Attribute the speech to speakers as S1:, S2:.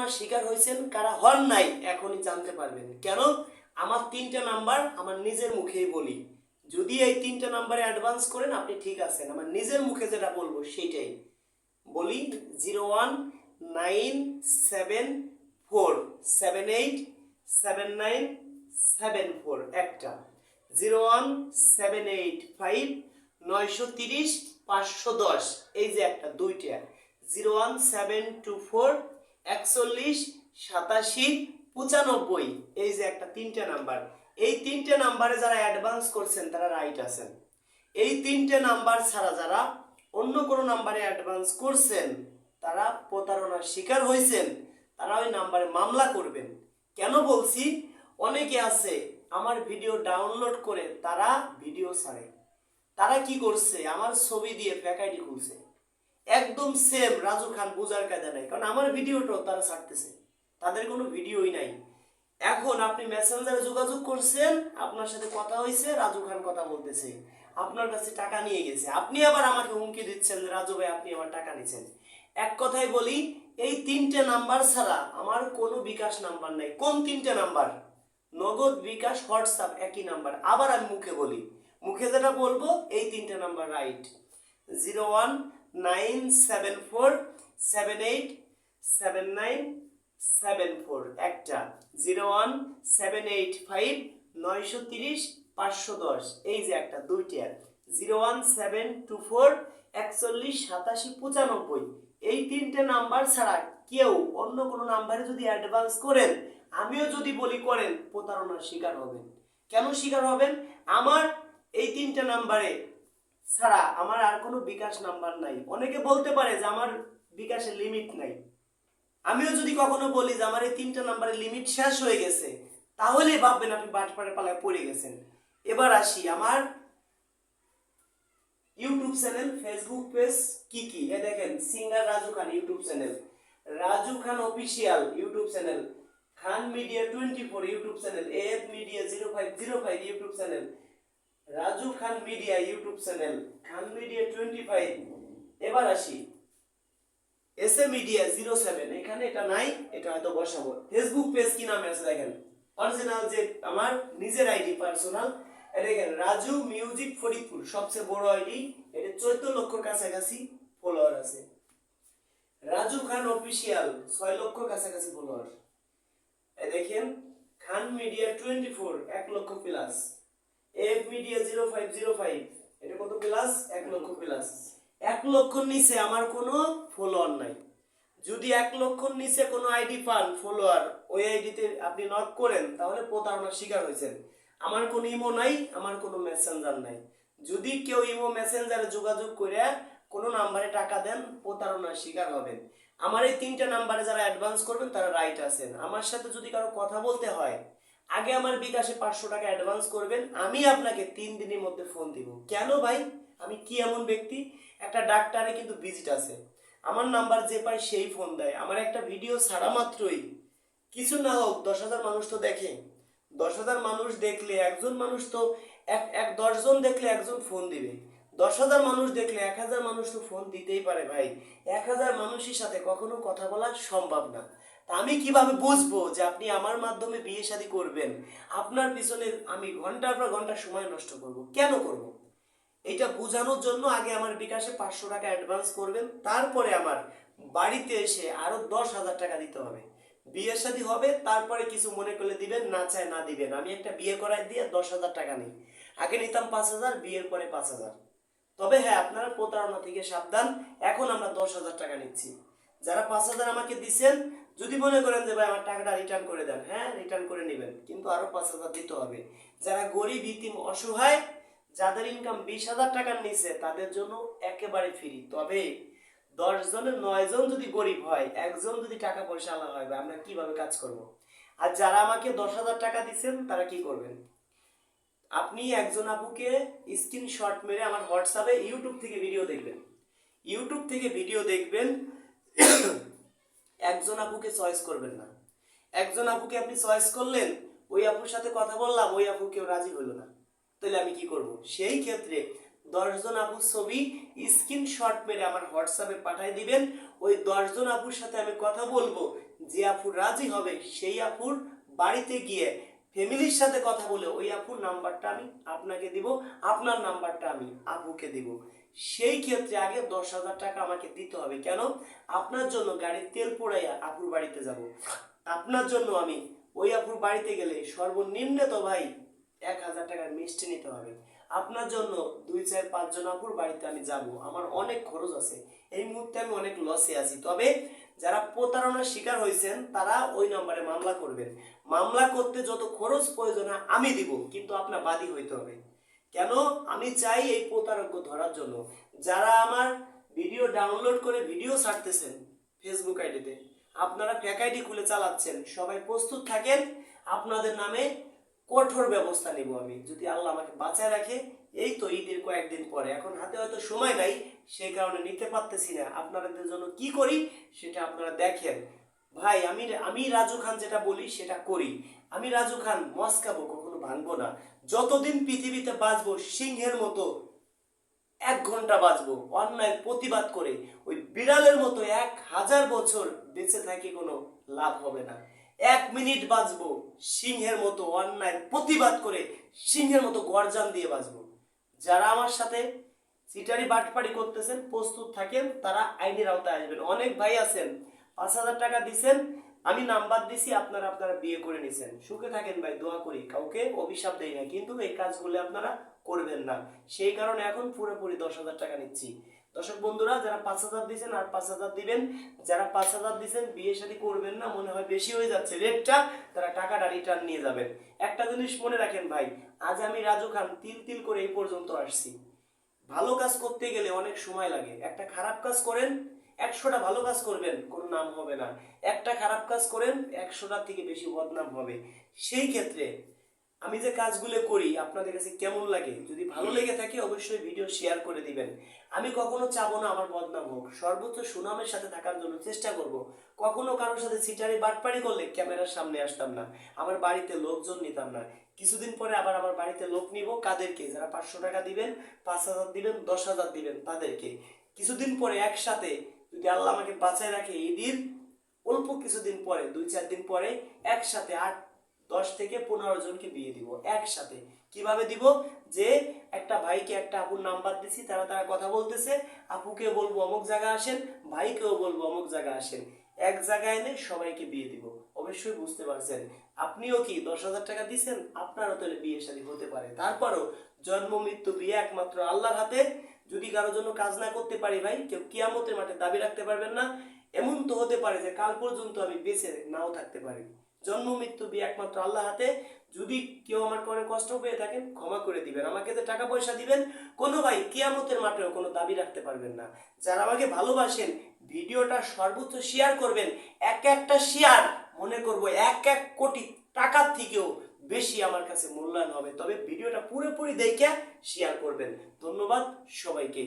S1: প্রতারণার শিকার হয়েছেন, কারা হন নাই এখনই জানতে পারবেন। কেন? আমার 3টা নাম্বার আমার নিজের মুখেই বলি। যদি এই 3টা নাম্বারে অ্যাডভান্স করেন আপনি ঠিক আছেন, আমার নিজের মুখে যেটা বলবো সেইটাই বলি। 01974787974 একটা, 01785930510, এই যে একটা, দুইটা 01724418795, এই যে একটা, 3টে নাম্বার। এই 3টে নাম্বারে যারা অ্যাডভান্স করছেন তারা রাইট আছেন। এই 3টে নাম্বার ছাড়া যারা অন্য কোনো নাম্বারে অ্যাডভান্স করছেন তারা প্রতারণার শিকার হয়েছেন, তারা ওই নাম্বারে মামলা করবেন। কেন বলছি? অনেকে আছে আমার ভিডিও ডাউনলোড করে তারা ভিডিও ছাড়ে। তারা কি করছে? আমার ছবি দিয়ে ফেক আইডি খুলছে, একদম সেম রাজু খান, বুঝার কায়দা নাই, কারণ আমার ভিডিওটাও তারা ছাড়তেছে, তাদের কোনো ভিডিওই নাই। এখন আপনি মেসেঞ্জারে যোগাযোগ করছেন, আপনার সাথে কথা হয়েছে, রাজু খান কথা বলতেছে, আপনার কাছে টাকা নিয়ে গেছে, আপনি আবার আমাকে হুমকি দিচ্ছেন রাজু ভাই আপনি আমার টাকা নিছেন। এক কথায় বলি, এই 3টে নাম্বার ছাড়া আমার কোনো বিকাশ নাম্বার নাই। কোন 3টে নাম্বার? নগদ, বিকাশ, হোয়াটসঅ্যাপ একই নাম্বার। আবার আমি মুখে বলি, মুখে যেটা বলবো এই 3টে নাম্বার রাইট। 01974787974 একটা, 01785930510, এই যে একটা, দুইটা 01724418795, এই 3টে নাম্বার ছাড়া কেউ অন্য কোনো নাম্বারে যদি অ্যাডভান্স করেন, আমিও যদি বলি করেন, প্রতারণার শিকার হবেন। কেন শিকার হবেন? আমার এই 3টে নাম্বারে ছাড়া আমার আর কোনো বিকাশ নাম্বার নাই। অনেকে বলতে পারে যে আমার বিকাশের লিমিট নাই। আমিও যদি কখনো বলি যে আমার এই 3টে নাম্বারের লিমিট শেষ হয়ে গেছে, তাহলে ভাববেন আপনি বাটপাড়ে পালায় পড়ে গেছেন। এবার আসি আমার ইউটিউব চ্যানেল, ফেসবুক পেজ কি কি। এ দেখেন, singer Raju Khan YouTube channel, Raju Khan official YouTube channel, Khan media 24 YouTube channel, F media 0505 YouTube channel, Raju Khan media YouTube channel, Khan media 25। এবার আসি এস এ মিডিয়া 07, এখানে এটা নাই, এটা হয়তো বসাবো। ফেসবুক পেজ কি নামে আছে দেখেন, অরিজিনাল যে আমার নিজের আইডি পার্সোনাল, দেখেন রাজু মিউজিক ফরিদপুর, সবচেয়ে বড় আইডি, এটা 14 লক্ষর কাছাকাছি ফলোয়ার আছে। রাজু খান অফিসিয়াল 6 লক্ষ কাছাকাছি ফলোয়ার। দেখেন খান মিডিয়া 24 1 লক্ষ প্লাস, এফ মিডিয়া 0505 এটা কত প্লাস? 1 লক্ষ প্লাস। 1 লক্ষর নিচে আমার কোনো ফলোয়ার নাই। যদি 1 লক্ষর নিচে কোনো আইডি পান ফলোয়ার, ওই আইডিতে আপনি নক করেন, তাহলে প্রতারণার শিকার হয়েছেন। আমার কোনো ইমো নাই, আমার কোনো মেসেঞ্জার নাই। যদি কেউ ইমো মেসেঞ্জারে যোগাযোগ করে কোনো নাম্বারে টাকা দেন, প্রতারণার শিকার হবেন। আমার এই 3টে নাম্বারে যারা অ্যাডভান্স করবেন তারা রাইট আছেন। আমার সাথে যদি কারো কথা বলতে হয়, আগে আমার বিকাশে 500 টাকা অ্যাডভান্স করবেন, আমি আপনাকে 3 দিনের মধ্যে ফোন দিব। কেন ভাই? আমি কি এমন ব্যক্তি? একটা ডাক্তারে কিন্তু ভিজিট আছে, আমার নাম্বার যে পায় সেই ফোন দেয়। আমার একটা ভিডিও ছাড়া মাত্রই, কিছু না হোক 10,000 মানুষ তো দেখে, 10,000 মানুষ দেখলে একজন মানুষ তো এক 10 জন দেখলে একজন ফোন দিবে, 10,000 মানুষ দেখলে 1,000 মানুষ তো ফোন দিতেই পারে ভাই। 1,000 মানুষের সাথে কখনো কথা বলা সম্ভব না। তা আমি কিভাবে বুঝবো যে আপনি আমার মাধ্যমে বিয়ে শাদী করবেন? আপনার পিছনে আমি ঘন্টার পর ঘন্টা সময় নষ্ট করব। কেন করব? এটা বোঝানোর জন্য আগে আমার বিকাশে 500 টাকা অ্যাডভান্স করবেন, তারপরে আমার বাড়িতে এসে আরো 10,000 টাকা দিতে হবে। বিয়ে শাদী হবে, তারপরে কিছু মনে করলে দিবেন, না চায় না দিবেন। আমি একটা বিয়ে করাই দিয়ে 10,000 টাকা নিই, আগে নিতাম 5,000, বিয়ের পরে 5,000। তবে হ্যাঁ, আপনারা প্রতারণা থেকে সাবধান। এখন আমরা 10,000 টাকা নিচ্ছি। যারা 5,000 আমাকে দিচ্ছেন, যদি মনে করেন যে ভাই আমার টাকাটা রিটার্ন করে দেন, হ্যাঁ রিটার্ন করে নেবেন, কিন্তু আরো 5,000 দিতে হবে। যারা গরিব, ইতিম, অসহায়, যাদের ইনকাম 20,000 টাকার নিচে, তাদের জন্য একেবারে ফ্রি। তবে 10 জনের 9 জন যদি গরিব হয়, একজন যদি টাকা পয়সা আলা হয়, আমরা কিভাবে কাজ করব? আর যারা আমাকে 10,000 টাকা দিচ্ছেন তারা কি করবেন? আপনি একজন আপুকে স্ক্রিনশট মেরে আমার হোয়াটসঅ্যাপে ইউটিউব থেকে ভিডিও দেখবেন, ইউটিউব থেকে ভিডিও দেখবেন, একজন আপুকে চয়েস করবেন না। একজন আপুকে আপনি চয়েস করলেন, ওই আপুর সাথে কথা বললাম, ওই আপু কেউ রাজি হলো না, তাহলে আমি কি করব? সেই ক্ষেত্রে 10 জন আপুর ছবি স্ক্রিনশট মেরে আমার হোয়াটসঅ্যাপে পাঠিয়ে দিবেন। ওই 10 জন আপুর সাথে আমি কথা বলবো, যে আপু রাজি হবে সেই আপুর বাড়িতে গিয়ে ফ্যামিলির সাথে কথা বলে ওই আপুর নাম্বারটা আমি আপনাকে দিব, আপনার নাম্বারটা আমি আপুকে দিব। সেই ক্ষেত্রে আগে 10,000 টাকা আমাকে দিতে হবে। কেন? আপনার জন্য গাড়ির তেল পোড়াইয়া আপুর বাড়িতে যাব। আপনার জন্য আমি ওই আপুর বাড়িতে গেলে সর্বনিম্ন তো ভাই 1,000 টাকার মিষ্টি নিতে হবে। আপনার জন্য 2-4-5 জন আপুর বাড়িতে আমি যাব, আমার অনেক খরচ আছে, এই মুহূর্তে আমি অনেক লসে আছি। তবে যারা প্রতারণার শিকার হয়েছেন তারা ওই নম্বরে মামলা করবেন। মামলা করতে যত খরচ প্রয়োজন হয় আমি দিব, কিন্তু আপনার বাদী হইতে হবে। কেন? আমি চাই এই প্রতারক ধরার জন্য। যারা আমার ভিডিও ডাউনলোড করে ভিডিও ছাড়তেছেন ফেসবুক আইডিতে, আপনারা ফেক আইডি খুলে চালাচ্ছেন, সবাই প্রস্তুত থাকেন, আপনাদের নামে কঠোর ব্যবস্থা নিব আমি, যদি আল্লাহ আমাকে বাঁচায় রাখে। এই তো ঈদের কয়েকদিন পরে, এখন হাতে হয়তো সময় নাই, সেই কারণে নিতে পারতেছি না। আপনাদের জন্য কি করি সেটা আপনারা দেখেন। ভাই আমি রাজু খান যেটা বলি সেটা করি। আমি রাজু খান মস্কাবো, কখনো ভাঙবো না। যতদিন পৃথিবীতে বাঁচবো সিংহের মতো 1 ঘন্টা বাঁচবো, অন্যায় প্রতিবাদ করে ওই বিড়ালের মতো 1000 বছর বেঁচে থাকি কোনো লাভ হবে না। 1 মিনিট বাঁচবো সিংহের মতো অন্যায় প্রতিবাদ করে, সিংহের মতো গর্জন দিয়ে বাঁচবো। যারা আমার সাথে সিটারি বাটপাড়ি করতেছেন প্রস্তুত থাকেন, তারা আইনের আওতায় আসবেন। অনেক ভাই আছেন 5,000 টাকা দিছেন, আমি নাম্বার দিছি, আপনারা বিয়ে করে নিছেন, সুখে থাকেন ভাই, দোয়া করি, কাউকে অভিশাপ দেই না, কিন্তু এই কাজগুলো আপনারা করবেন না। সেই কারণে এখন পুরোপুরি 10,000 টাকা নিচ্ছি। দর্শক বন্ধুরা, যারা 5,000 দিচ্ছেন আর 5,000 দিবেন, যারা 5,000 দিচ্ছেন বিয়ে শাদী করবেন না, মনে হয় বেশি হয়ে যাচ্ছে রেটটা, তারা টাকাটা রিটার্ন নিয়ে যাবেন। একটা জিনিস মনে রাখেন ভাই, আজ আমি রাজু খান তিল তিল করে এই পর্যন্ত আসছি। ভালো কাজ করতে গেলে অনেক সময় লাগে। একটা খারাপ কাজ করেন, 100টা ভালো কাজ করবেন, কোনো নাম হবে না। একটা খারাপ কাজ করেন, 100টার থেকে বেশি বদনাম হবে। সেই ক্ষেত্রে আমি যে কাজগুলো করি আপনাদের কাছে কেমন লাগে, যদি ভালো লেগে থাকে অবশ্যই ভিডিও শেয়ার করে দিবেন। আমি কখনো চাবো না আমার বদনাম হোক, সর্বোচ্চ সুনামের সাথে থাকার জন্য চেষ্টা করব। কখনো কারোর সাথে সিটারি বাটপাড়ি করলে ক্যামেরার সামনে আসতাম না, আমার বাড়িতে লোকজন নিতাম না। কিছুদিন পরে আবার আমার বাড়িতে লোক নিব। কাদেরকে? যারা 500 টাকা দিবেন, 5,000 দিবেন, 10,000 দিবেন, তাদেরকে। কিছুদিন পরে একসাথে, যদি আল্লাহ আমাকে বাঁচায় রাখে, ঈদের অল্প কিছুদিন পরে, 2-4 দিন পরে একসাথে 10 থেকে 15 জনকে বিয়ে দিব একসাথে। কিভাবে দিব? যে একটা ভাইকে একটা আপুর নাম্বার দিছি, তারা কথা বলতেছে, আপুকে বলবো অমুক জায়গা আসেন, ভাইকেও বলবো অমুক জায়গা আসেন, এক জায়গায় এনে সবাইকে বিয়ে দিব। অবশ্যই বুঝতে পারছেন। আপনিও কি 10,000 টাকা দিচ্ছেন? আপনারও তাহলে বিয়ে শাদী হতে পারে। তারপরও জন্ম মৃত্যু বিয়ে একমাত্র আল্লাহর হাতে। যদি কারোর জন্য কাজ না করতে পারি ভাই, কেউ কিয়ামতের মাঠে দাবি রাখতে পারবেন না। এমন তো হতে পারে যে কাল পর্যন্ত আমি বেঁচে নাও থাকতে পারি। জন্ম মৃত্যু বিয়ে একমাত্র আল্লাহ হাতে। যদি কেউ আমার কোনো কষ্ট পেয়ে থাকেন ক্ষমা করে দিবেন। আমাকে যে টাকা পয়সা দিবেন কোনো ভাই কিয়ামতের মাঠেও কোনো দাবি রাখতে পারবেন না। যারা আমাকে ভালোবাসেন ভিডিওটা সর্বোচ্চ শেয়ার করবেন। একটা শেয়ার মনে করব 1 কোটি টাকার থেকেও বেশি আমার কাছে মূল্যায়ন হবে। তবে ভিডিওটা পুরোপুরি দেখে শেয়ার করবেন। ধন্যবাদ সবাইকে।